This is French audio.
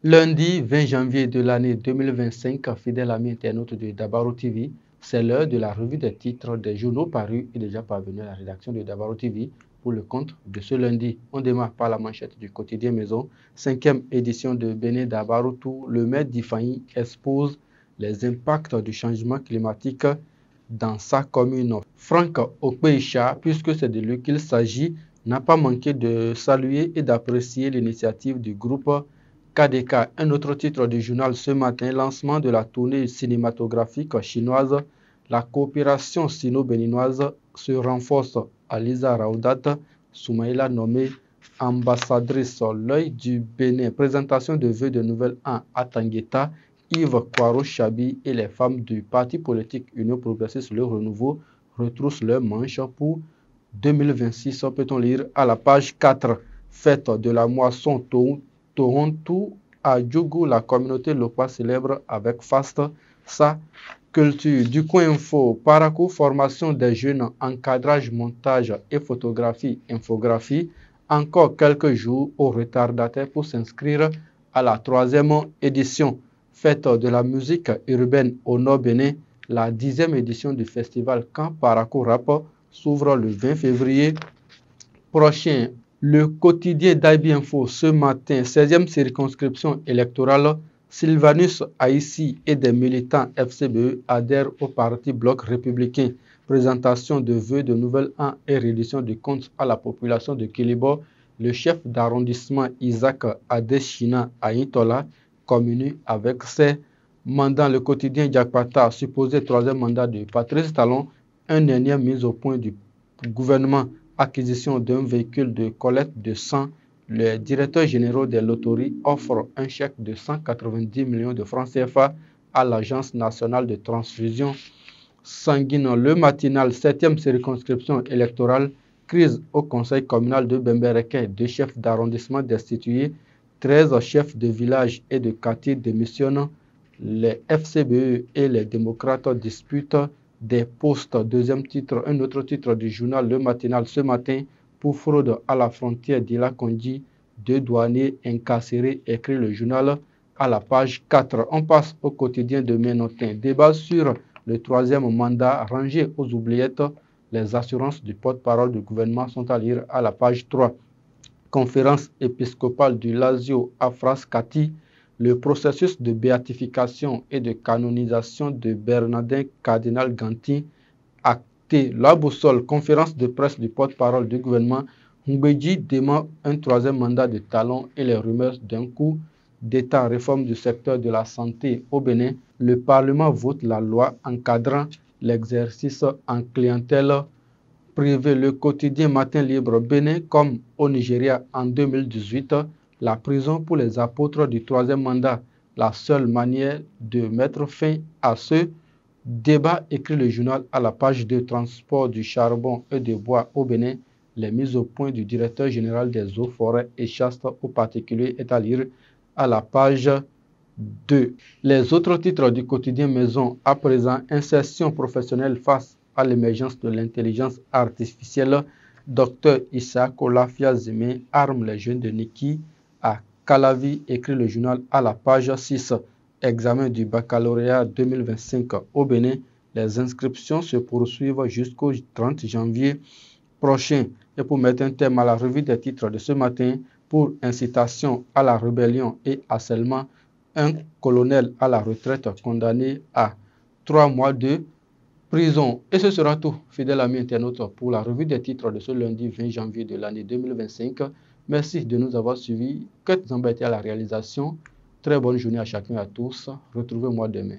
Lundi 20 janvier de l'année 2025, fidèle ami internaute de Dabaro TV, c'est l'heure de la revue des titres des journaux parus et déjà parvenus à la rédaction de Dabaro TV pour le compte de ce lundi. On démarre par la manchette du quotidien Maison, 5e édition de Béné Dabaro Tour. Le maire d'Ifaï expose les impacts du changement climatique dans sa commune. Franck Okpeisha, puisque c'est de lui qu'il s'agit, n'a pas manqué de saluer et d'apprécier l'initiative du groupe KDK. Un autre titre du journal ce matin, lancement de la tournée cinématographique chinoise. La coopération sino-béninoise se renforce. Aliza Raoudat Soumaïla nommée ambassadrice l'œil du Bénin. Présentation de vœux de nouvel an à Tangueta. Yves Kwaro Chabi et les femmes du parti politique Union progressiste Le Renouveau retroussent leurs manches pour 2026, peut-on lire à la page 4. Fête de la moisson Toronto à Djougou, la communauté locale célèbre avec faste sa culture. Du coin info, Parakou, formation des jeunes, encadrage, montage et photographie, infographie. Encore quelques jours aux retardataires pour s'inscrire à la 3e édition. Fête de la musique urbaine au Nord Bénin, la 10e édition du festival Camp Parakou Rap s'ouvre le 20 février prochain. Le quotidien d'IB Info ce matin, 16e circonscription électorale, Sylvanus Aïssi et des militants FCBE adhèrent au parti Bloc républicain. Présentation de vœux de nouvel an et reddition de comptes à la population de Kélibo. Le chef d'arrondissement Isaac Adeshina Aïtola communue avec ses mandats. Le quotidien Diakpata, supposé 3e mandat de Patrice Talon, un énième mise au point du gouvernement. Acquisition d'un véhicule de collecte de sang. Le directeur général des loteries offre un chèque de 190 millions de francs CFA à l'Agence nationale de transfusion sanguine. Le matinal, 7e circonscription électorale, crise au conseil communal de Bembereke. 2 chefs d'arrondissement destitués, 13 chefs de village et de quartier démissionnent. Les FCBE et les démocrates disputent des postes. Deuxième titre, un autre titre du journal Le Matinal ce matin, pour fraude à la frontière d'Ila-Kondi, 2 douaniers incarcérés, écrit le journal à la page 4. On passe au quotidien de Ménotin. Débat sur le 3e mandat rangé aux oubliettes. Les assurances du porte-parole du gouvernement sont à lire à la page 3. Conférence épiscopale du Lazio à Frascati. Le processus de béatification et de canonisation de Bernardin Cardinal Ganti acté. La boussole, conférence de presse du porte-parole du gouvernement. Mbedji demande un 3e mandat de Talon et les rumeurs d'un coup d'État. Réforme du secteur de la santé au Bénin. Le Parlement vote la loi encadrant l'exercice en clientèle privée. Le quotidien Matin Libre Bénin, comme au Nigeria en 2018, la prison pour les apôtres du 3e mandat, la seule manière de mettre fin à ce débat, écrit le journal à la page 2. Transport du charbon et de bois au Bénin, les mises au point du directeur général des eaux, forêts et chasses aux particuliers est à lire à la page 2. Les autres titres du quotidien Maison à présent, insertion professionnelle face à l'émergence de l'intelligence artificielle. Dr Issa Kolafia Zime arme les jeunes de Niki à Calavi, écrit le journal à la page 6. Examen du baccalauréat 2025 au Bénin. Les inscriptions se poursuivent jusqu'au 30 janvier prochain. Et pour mettre un terme à la revue des titres de ce matin, pour incitation à la rébellion et harcèlement, un colonel à la retraite condamné à 3 mois de prison. Et ce sera tout, fidèle ami internaute, pour la revue des titres de ce lundi 20 janvier de l'année 2025. Merci de nous avoir suivis. Que Zamba était à la réalisation. Très bonne journée à chacun et à tous. Retrouvez-moi demain.